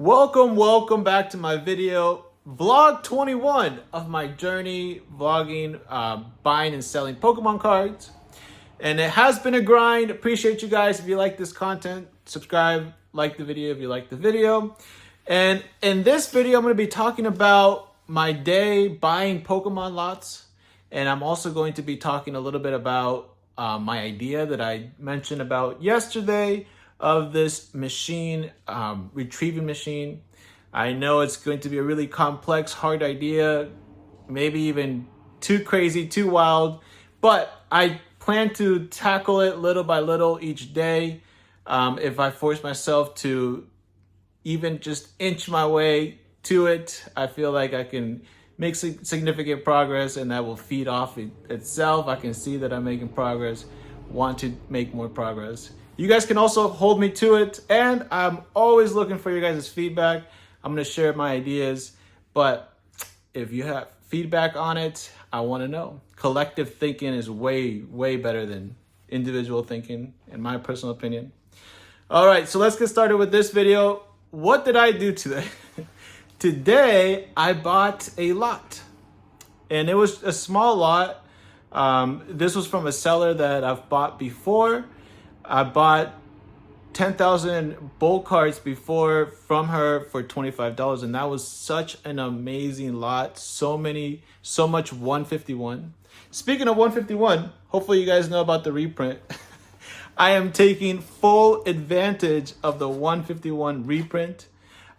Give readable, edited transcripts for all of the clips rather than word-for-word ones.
Welcome back to my video, vlog 21 of my journey vlogging, buying and selling Pokemon cards. And it has been a grind. Appreciate you guys. If you like this content, subscribe, like the video if you like the video. And in this video, I'm going to be talking about my day buying Pokemon lots. And I'm also going to be talking a little bit about my idea that I mentioned about yesterday of this machine, retrieving machine. I know it's going to be a really complex, hard idea, maybe even too crazy, too wild, but I plan to tackle it little by little each day. If I force myself to even just inch my way to it, I feel like I can make significant progress, and that will feed off itself. I can see that I'm making progress, want to make more progress. You guys can also hold me to it, and I'm always looking for your guys' feedback. I'm going to share my ideas, but if you have feedback on it, I want to know. Collective thinking is way better than individual thinking, in my personal opinion. All right, so let's get started with this video. What did I do today? Today, I bought a lot, and it was a small lot. This was from a seller that I've bought before. I bought 10,000 bulk cards before from her for $25, and that was such an amazing lot. So much 151. Speaking of 151, hopefully you guys know about the reprint. I am taking full advantage of the 151 reprint.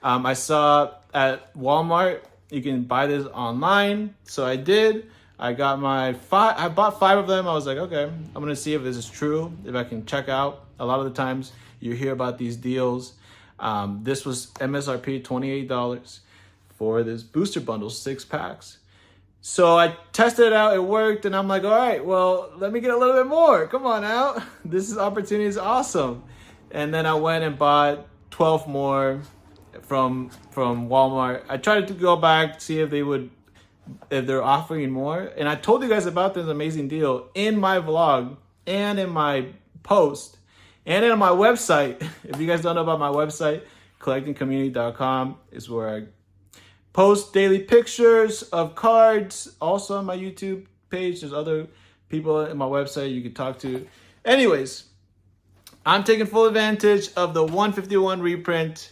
I saw at Walmart you can buy this online, so I did. I got I bought 5 of them. I was like, okay, I'm gonna see if this is true, if I can check out. A lot of the times you hear about these deals. This was MSRP $28 for this booster bundle, 6 packs. So I tested it out, it worked, and I'm like, all right, well, let me get a little bit more. Come on out. This opportunity is awesome. And then I went and bought 12 more from Walmart. I tried to go back, see if they're offering more. And I told you guys about this amazing deal in my vlog and in my post and in my website. If you guys don't know about my website, collectingcommunity.com is where I post daily pictures of cards. Also on my YouTube page, there's other people in my website you can talk to. Anyways, I'm taking full advantage of the 151 reprint,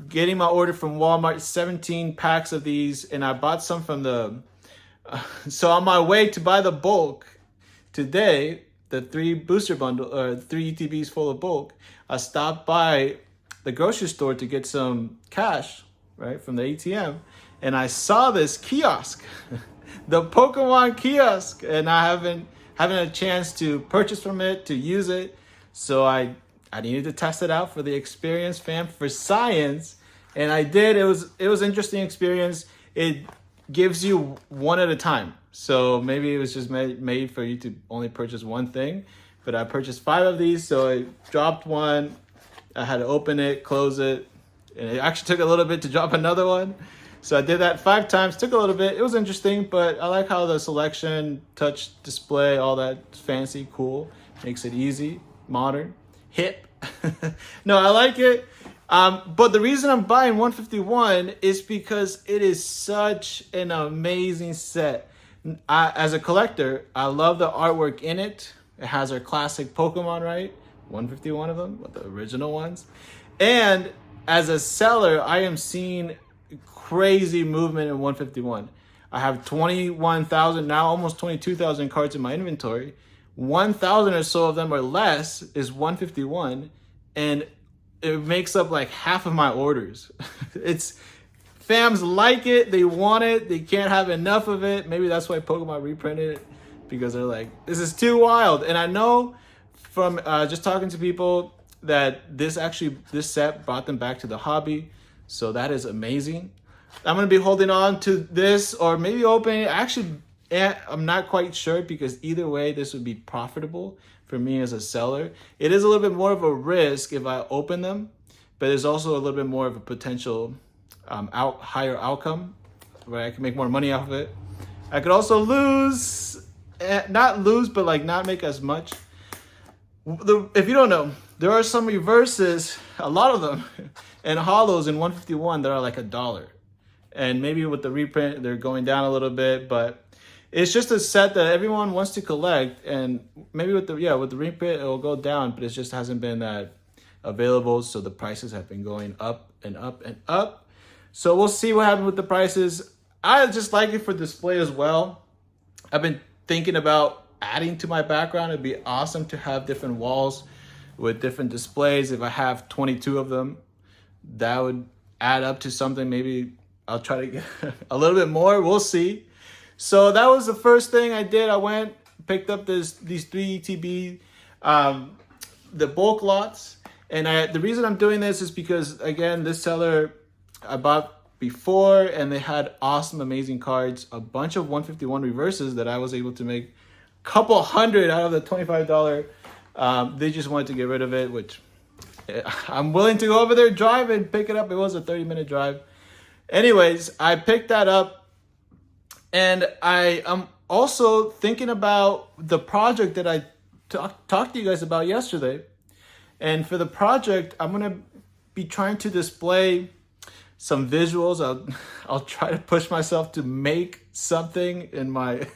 getting my order from Walmart, 17 packs of these, and I bought some from so on my way to buy the bulk today, the 3 booster bundle, or 3 ETBs full of bulk, I stopped by the grocery store to get some cash, right, from the ATM, and I saw this kiosk, the Pokemon kiosk, and I haven't a chance to purchase from it, to use it, so I needed to test it out for the experience, fam, for science, and I did. It was an interesting experience. It gives you one at a time, so maybe it was just made for you to only purchase one thing, but I purchased 5 of these, so I dropped one. I had to open it, close it, and it actually took a little bit to drop another one. So I did that 5 times, took a little bit. It was interesting, but I like how the selection, touch display, all that fancy, cool, makes it easy, modern, hip. No, I like it. But the reason I'm buying 151 is because it is such an amazing set. As a collector, I love the artwork in it. It has our classic Pokemon, right? 151 of them, the original ones. And as a seller, I am seeing crazy movement in 151. I have 21,000, now almost 22,000 cards in my inventory. 1,000 or so of them or less is 151, and it makes up like half of my orders. Fams like it, they want it, they can't have enough of it. Maybe that's why Pokemon reprinted it, because they're like, this is too wild. And I know from just talking to people that this set brought them back to the hobby, so that is amazing. I'm gonna be holding on to this, or maybe opening it. Actually, I'm not quite sure, because either way, this would be profitable for me as a seller. It is a little bit more of a risk if I open them, but there's also a little bit more of a potential higher outcome where I can make more money off of it. I could also lose, not lose, but like not make as much. If you don't know, there are some reverses, a lot of them, and hollows in 151 that are like $1. And maybe with the reprint, they're going down a little bit, but it's just a set that everyone wants to collect. And maybe with the reprint, it will go down, but it just hasn't been that available. So the prices have been going up and up and up. So we'll see what happens with the prices. I just like it for display as well. I've been thinking about adding to my background. It'd be awesome to have different walls with different displays. If I have 22 of them, that would add up to something. Maybe I'll try to get a little bit more. We'll see. So that was the first thing I did. I went, picked up these 3 ETB, the bulk lots. And the reason I'm doing this is because, again, this seller I bought before, and they had awesome, amazing cards, a bunch of 151 reverses that I was able to make a couple hundred out of the $25. They just wanted to get rid of it, which I'm willing to go over there, drive, and pick it up. It was a 30-minute drive. Anyways, I picked that up, and I am also thinking about the project that I talked to you guys about yesterday. And for the project, I'm going to be trying to display some visuals. I'll try to push myself to make something in my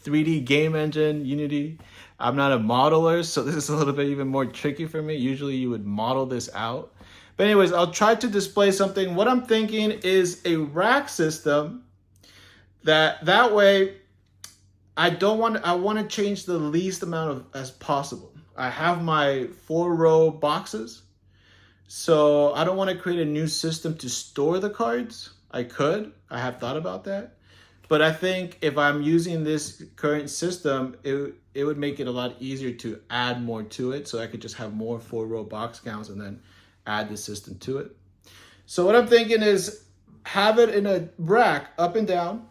3D game engine, Unity. I'm not a modeler, so this is a little bit even more tricky for me. Usually you would model this out. But anyways, I'll try to display something. What I'm thinking is a rack system that way I want to change the least amount as possible. I have my 4-row boxes, so I don't want to create a new system to store the cards. I have thought about that. But I think if I'm using this current system, it would make it a lot easier to add more to it. So I could just have more 4-row box counts and then add the system to it. So what I'm thinking is have it in a rack up and down,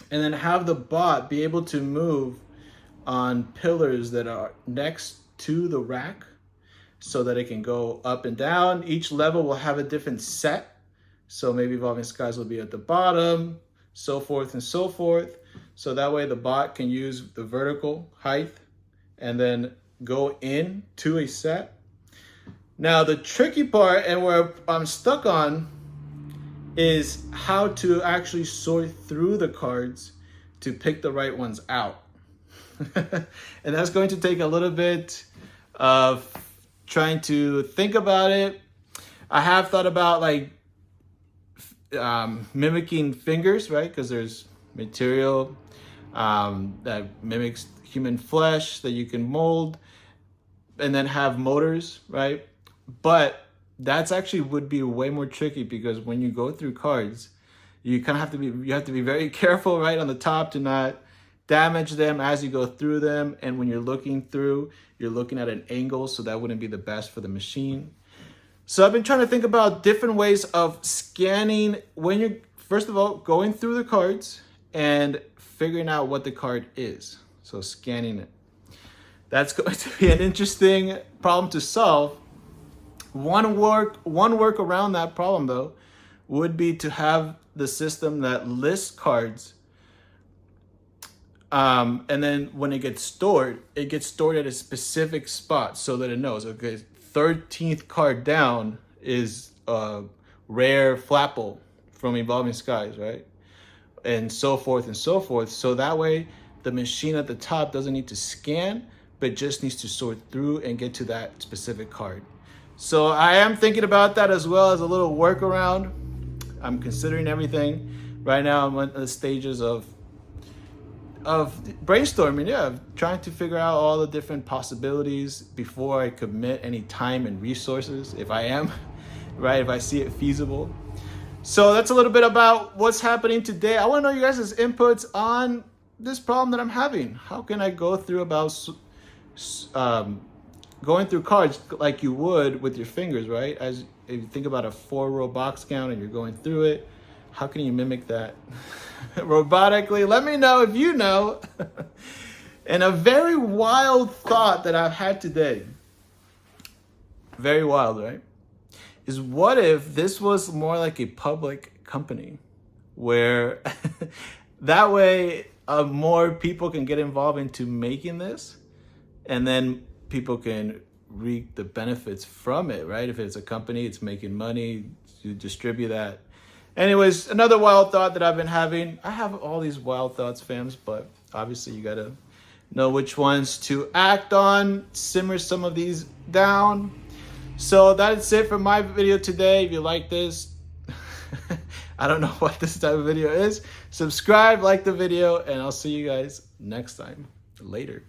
and then have the bot be able to move on pillars that are next to the rack so that it can go up and down. Each level will have a different set. So maybe Evolving Skies will be at the bottom, so forth and so forth. So that way the bot can use the vertical height and then go in to a set. Now the tricky part, and where I'm stuck on, is how to actually sort through the cards to pick the right ones out. And that's going to take a little bit of trying to think about it. I have thought about like mimicking fingers, right? Because there's material that mimics human flesh that you can mold and then have motors, right? But that's actually would be way more tricky, because when you go through cards, you kind of have to be very careful, right, on the top to not damage them as you go through them. And when you're looking through, you're looking at an angle, so that wouldn't be the best for the machine. So I've been trying to think about different ways of scanning when you're, first of all, going through the cards and figuring out what the card is. So scanning it. That's going to be an interesting problem to solve. One work around that problem, though, would be to have the system that lists cards, and then when it gets stored at a specific spot so that it knows, okay, 13th card down is a rare Flapple from Evolving Skies, right? And so forth and so forth. So that way the machine at the top doesn't need to scan, but just needs to sort through and get to that specific card. So I am thinking about that as well as a little workaround. I'm considering everything. Right now I'm at the stages of brainstorming, trying to figure out all the different possibilities before I commit any time and resources, if I am, right, if I see it feasible. So that's a little bit about what's happening today. I want to know you guys' inputs on this problem that I'm having. How can I go through going through cards like you would with your fingers, right? As if you think about a 4-row box count and you're going through it, how can you mimic that robotically? Let me know if you know. And a very wild thought that I've had today, very wild, right, is what if this was more like a public company where that way more people can get involved into making this, and then people can reap the benefits from it, right? If it's a company, it's making money to distribute that. Anyways, another wild thought that I've been having. I have all these wild thoughts, fams, but obviously you gotta know which ones to act on, simmer some of these down. So that's it for my video today. If you like this, I don't know what this type of video is. Subscribe, like the video, and I'll see you guys next time. Later.